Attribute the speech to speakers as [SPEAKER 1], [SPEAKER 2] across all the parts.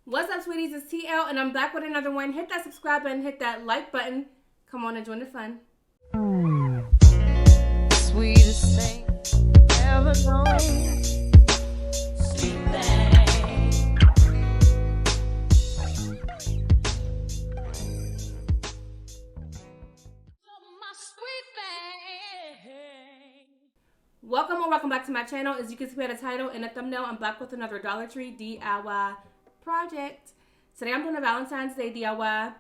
[SPEAKER 1] What's up, sweeties? It's TeeElle, and I'm back with another one. Hit that subscribe button, hit that like button. Come on and join the fun.
[SPEAKER 2] Sweetest thing ever known. Sweet thing. My sweet thing.
[SPEAKER 1] Welcome or welcome back to my channel. As you can see by the title and the thumbnail, I'm back with another Dollar Tree DIY project. Today I'm doing a Valentine's Day DIY.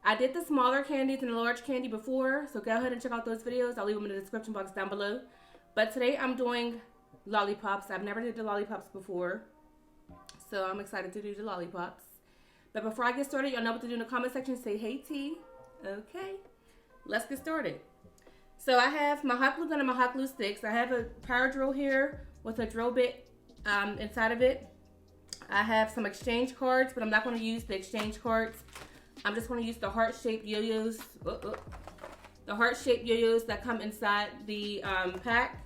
[SPEAKER 1] I did the smaller candies and the large candy before, so go ahead and check out those videos. I'll leave them in the description box down below. But today I'm doing lollipops. I've never did the lollipops before, so I'm excited to do the lollipops. But before I get started, y'all know what to do in the comment section. Say, hey T. Okay, let's get started. So I have my hot glue gun and my hot glue sticks. I have a power drill here with a drill bit inside of it. I have some exchange cards, but I'm not going to use the exchange cards. I'm just going to use the heart-shaped yo-yos. The heart-shaped yo-yos that come inside the pack.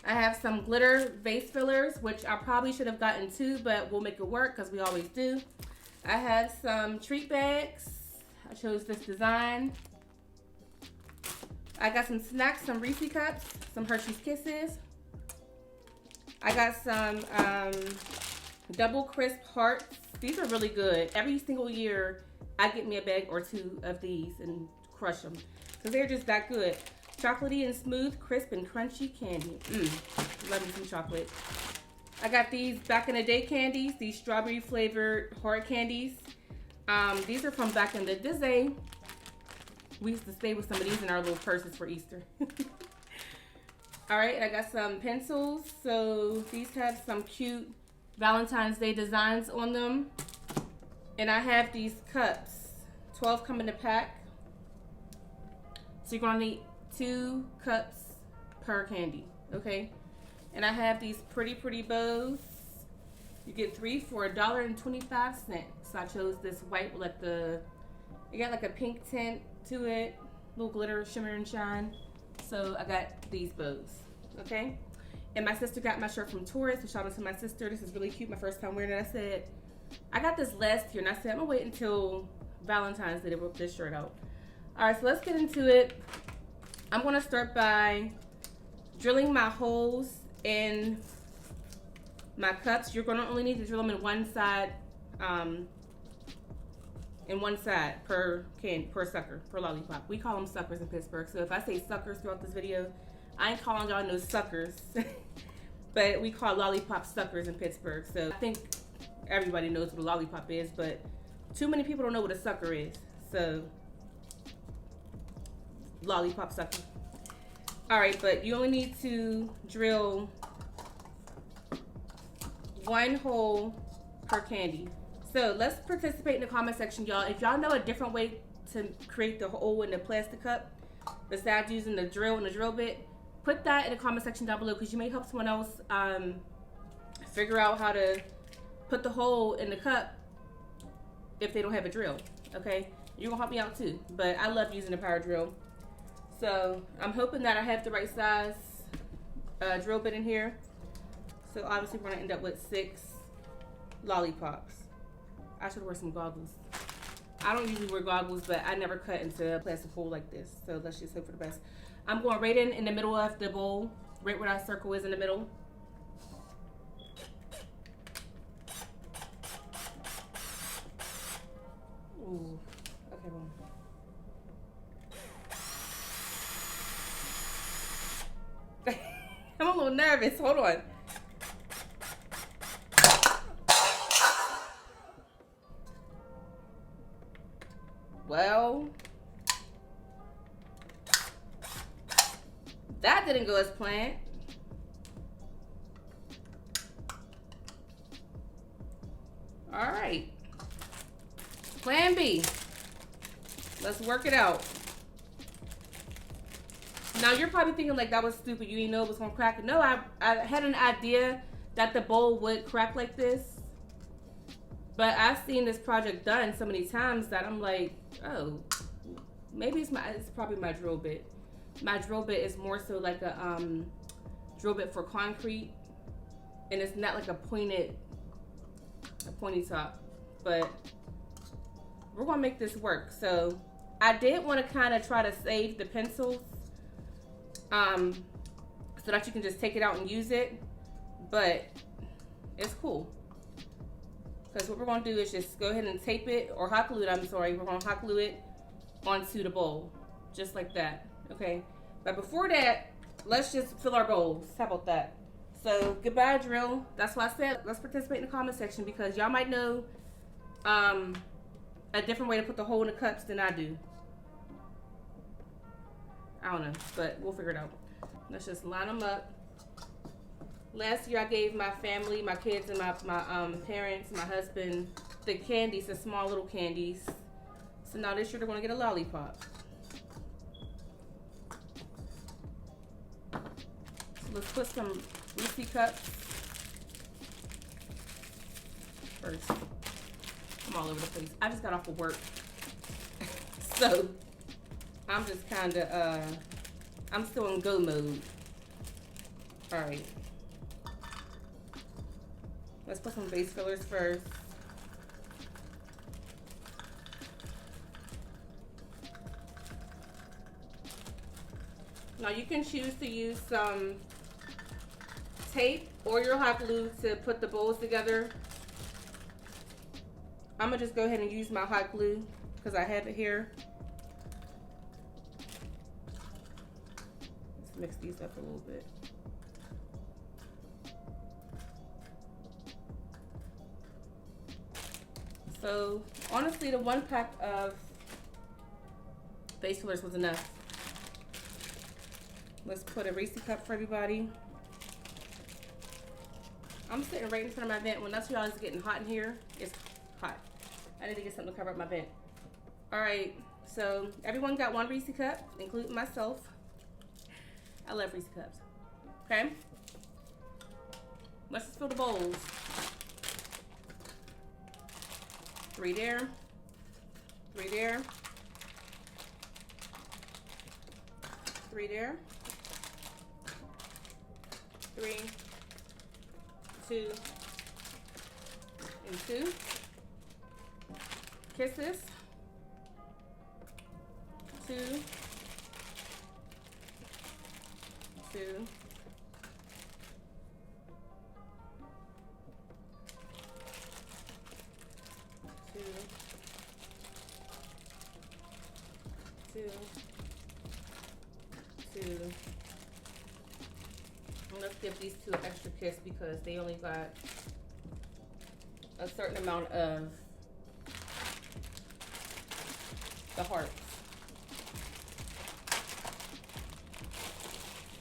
[SPEAKER 1] I have some glitter vase fillers, which I probably should have gotten two, but we'll make it work because we always do. I have some treat bags. I chose this design. I got some snacks, some Reese cups, some Hershey's Kisses. I got some double crisp hearts. These are really good. Every single year, I get me a bag or two of these and crush them because they're just that good. Chocolatey and smooth, crisp and crunchy candy. Love me some chocolate. I got these back in the day candies, these strawberry flavored hard candies. These are from back in the day. We used to stay with some of these in our little purses for Easter. All right, I got some pencils. So these have some cute Valentine's Day designs on them. And I have these cups. 12 come in a pack. So you're gonna need 2 cups per candy, okay? And I have these pretty bows. You get 3 for $1.25. So I chose this white with like it got like a pink tint to it, little glitter, shimmer and shine. So I got these bows, okay? And my sister got my shirt from Taurus, so shout out to my sister. This is really cute, my first time wearing it. I said, I got this last year, and I said, I'm gonna wait until Valentine's Day to whip this shirt out. All right, so let's get into it. I'm gonna start by drilling my holes in my cups. You're gonna only need to drill them in one side, per sucker, per lollipop. We call them suckers in Pittsburgh. So if I say suckers throughout this video, I ain't calling y'all no suckers. But we call lollipop suckers in Pittsburgh. So I think everybody knows what a lollipop is, but too many people don't know what a sucker is. So lollipop sucker. All right, but you only need to drill 1 hole per candy. So let's participate in the comment section, y'all. If y'all know a different way to create the hole in the plastic cup besides using the drill and the drill bit, put that in the comment section down below because you may help someone else figure out how to put the hole in the cup if they don't have a drill, okay? You're gonna help me out too, but I love using the power drill. So I'm hoping that I have the right size drill bit in here. So obviously we're gonna end up with 6 lollipops. I should wear some goggles. I don't usually wear goggles, but I never cut into a plastic hole like this. So let's just hope for the best. I'm going right in the middle of the bowl, right where that circle is in the middle. Ooh, okay, boom. I'm a little nervous, hold on. Well, that didn't go as planned. All right. Plan B. Let's work it out. Now you're probably thinking like that was stupid. You didn't know it was gonna crack. No, I had an idea that the bowl would crack like this. But I've seen this project done so many times that I'm like, oh, maybe it's probably my drill bit. My drill bit is more so like a drill bit for concrete, and it's not like a pointy top. but we're gonna make this work. So I did want to kind of try to save the pencils, so that you can just take it out and use it, but it's cool. Because what we're gonna do is just go ahead and tape it, or hot glue it, I'm sorry, we're gonna hot glue it onto the bowl, just like that, okay? But before that, let's just fill our bowls. How about that? So goodbye drill. That's why I said let's participate in the comment section, because y'all might know a different way to put the hole in the cups than I do. I don't know, but we'll figure it out. Let's just line them up. Last year I gave my family, my kids and my parents, my husband, the candies, the small little candies. So now this year they're gonna get a lollipop. So let's put some Reese's cups first. I'm all over the place. I just got off of work. So I'm just kinda, I'm still in go mode. All right. Let's put some base fillers first. Now you can choose to use some tape or your hot glue to put the bowls together. I'm gonna just go ahead and use my hot glue because I have it here. Let's mix these up a little bit. So honestly, the 1 pack of base fillers was enough. Let's put a Reese's cup for everybody. I'm sitting right in front of my vent. When that's y'all is getting hot in here, it's hot. I need to get something to cover up my vent. All right, so everyone got 1 Reese's cup, including myself. I love Reese's cups. Okay, let's just fill the bowls. 3 there, 3 there, 3 there, 3, 2, and 2. Kisses, 2, 2, 2, 2. And let's give these 2 an extra kiss because they only got a certain amount of the hearts.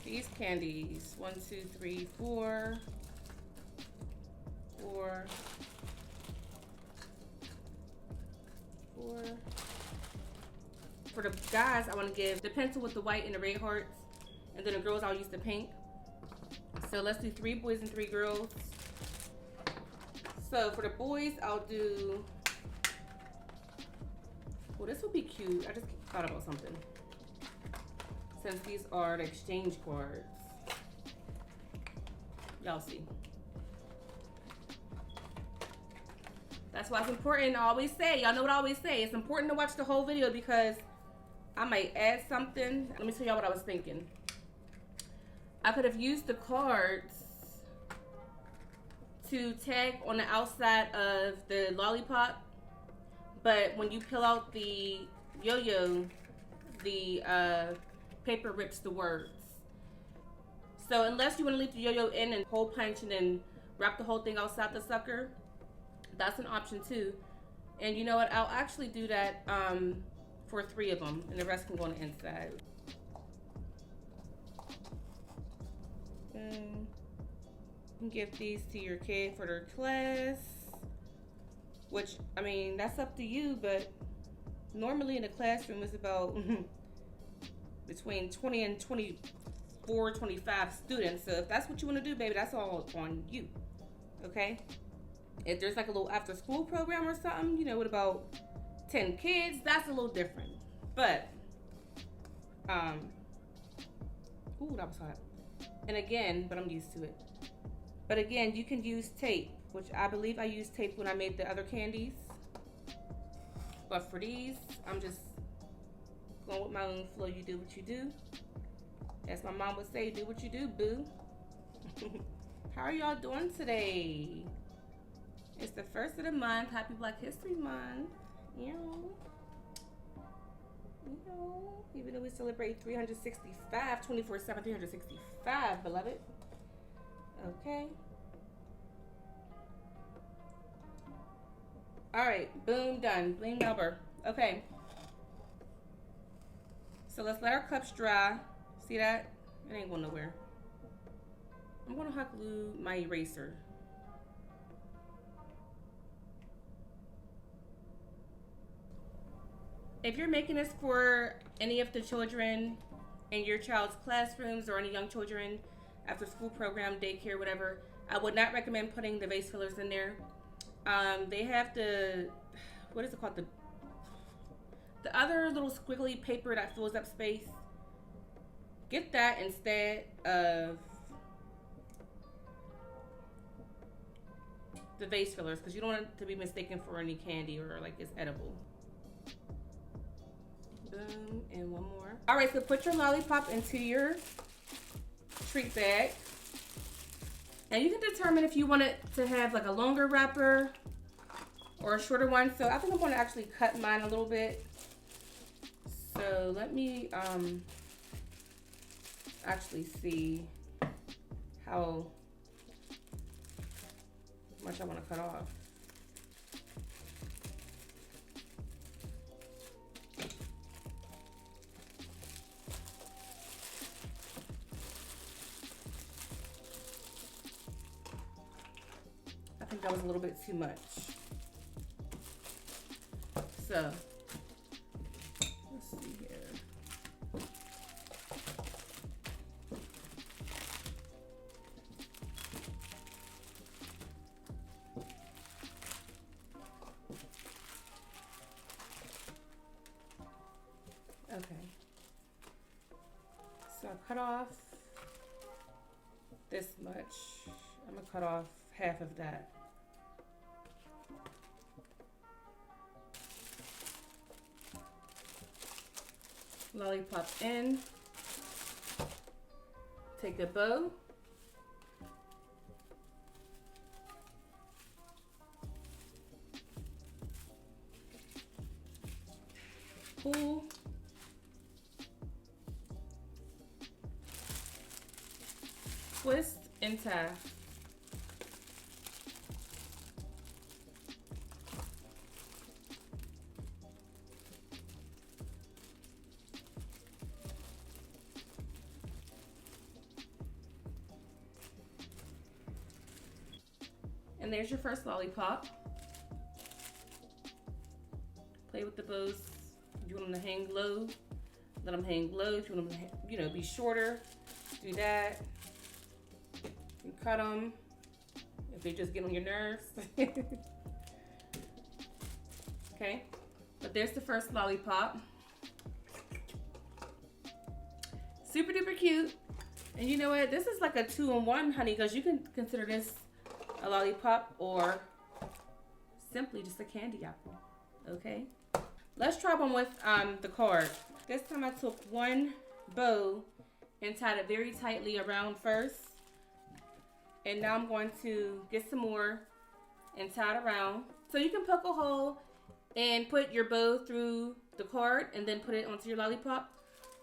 [SPEAKER 1] These candies, 1, 2, 3, 4, 4, 4. For the guys, I want to give the pencil with the white and the red hearts, and then the girls, I'll use the pink. So let's do 3 boys and 3 girls. So for the boys, I'll do, well, this would be cute. I just thought about something. Since these are the exchange cards. Y'all see. That's why it's important. I always say, y'all know what I always say. It's important to watch the whole video because I might add something. Let me tell y'all what I was thinking. I could have used the cards to tag on the outside of the lollipop, but when you peel out the yo-yo, the paper rips the words. So unless you want to leave the yo-yo in and hole punch and then wrap the whole thing outside the sucker, that's an option too. And you know what? I'll actually do that for 3 of them, and the rest can go on the inside. You can give these to your kid for their class, which, I mean, that's up to you, but normally in the classroom it's about between 20 and 24, 25 students. So if that's what you want to do, baby, that's all on you, okay? If there's like a little after school program or something, you know, with about 10 kids, that's a little different. But, ooh, that was hot. And again, but I'm used to it. But again, you can use tape, which I believe I used tape when I made the other candies. But for these, I'm just going with my own flow. You do what you do. As my mom would say, do what you do, boo. How are y'all doing today? It's the first of the month. Happy Black History Month. Even though we celebrate 365, 24/7, 365, beloved. Okay. All right, boom, done. Bling number. Okay. So let's let our cups dry. See that? It ain't going nowhere. I'm gonna hot glue my eraser. If you're making this for any of the children in your child's classrooms or any young children after school program, daycare, whatever, I would not recommend putting the vase fillers in there. They have the, what is it called? The other little squiggly paper that fills up space. Get that instead of the vase fillers, because you don't want it to be mistaken for any candy or like it's edible. Boom, and one more. All right, so put your lollipop into your treat bag. And you can determine if you want it to have like a longer wrapper or a shorter one. So I think I'm going to actually cut mine a little bit. So let me actually see how much I want to cut off. I think that was a little bit too much. So let's see here. Okay. So I cut off this much. I'm gonna cut off half of that. Lollipop in. Take a bow. Pull. Twist and tie. And there's your first lollipop. Play with the bows. If you want them to hang low, let them hang low. If you want them to, be shorter, do that. You cut them if they just get on your nerves. Okay, but there's the first lollipop. Super duper cute. And you know what? This is like a 2-in-1, honey, because you can consider this a lollipop or simply just a candy apple. Okay, let's try one with the card. This time I took one bow and tied it very tightly around first, and now I'm going to get some more and tie it around. So you can poke a hole and put your bow through the card and then put it onto your lollipop,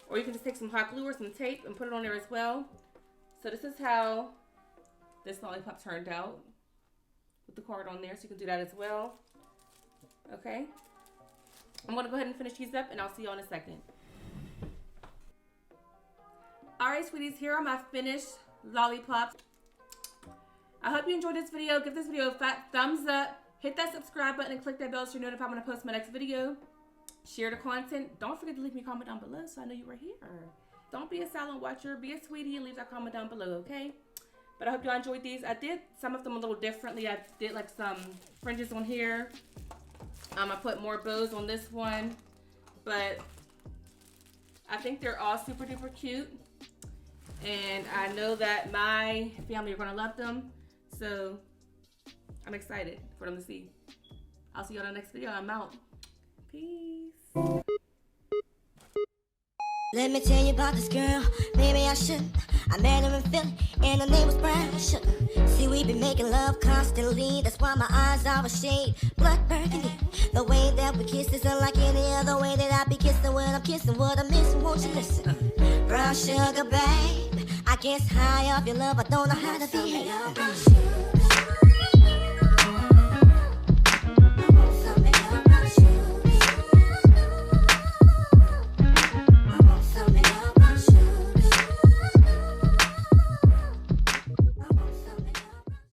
[SPEAKER 1] or you can just take some hot glue or some tape and put it on there as well. So this is how this lollipop turned out with the card on there, so you can do that as well. Okay, I'm gonna go ahead and finish these up and I'll see you in a second. All right, sweeties, here are my finished lollipops. I hope you enjoyed this video. Give this video a fat thumbs up. Hit that subscribe button and click that bell so you're notified when I post my next video. Share the content. Don't forget to leave me a comment down below so I know you were here. Don't be a silent watcher. Be a sweetie and leave that comment down below, okay? But I hope y'all enjoyed these. I did some of them a little differently. I did like some fringes on here. I put more bows on this one. But I think they're all super duper cute. And I know that my family are going to love them. So I'm excited for them to see. I'll see you on the next video. I'm out. Peace.
[SPEAKER 3] Let me tell you about this girl, maybe I shouldn't. I met her in Philly, and her name was Brown Sugar. See, we been making love constantly, that's why my eyes are a shade blood burgundy. The way that we kiss is unlike any other way that I be kissing when I'm kissing what I'm missing, won't you listen? Brown sugar, babe, I guess high off your love, I don't know how to be.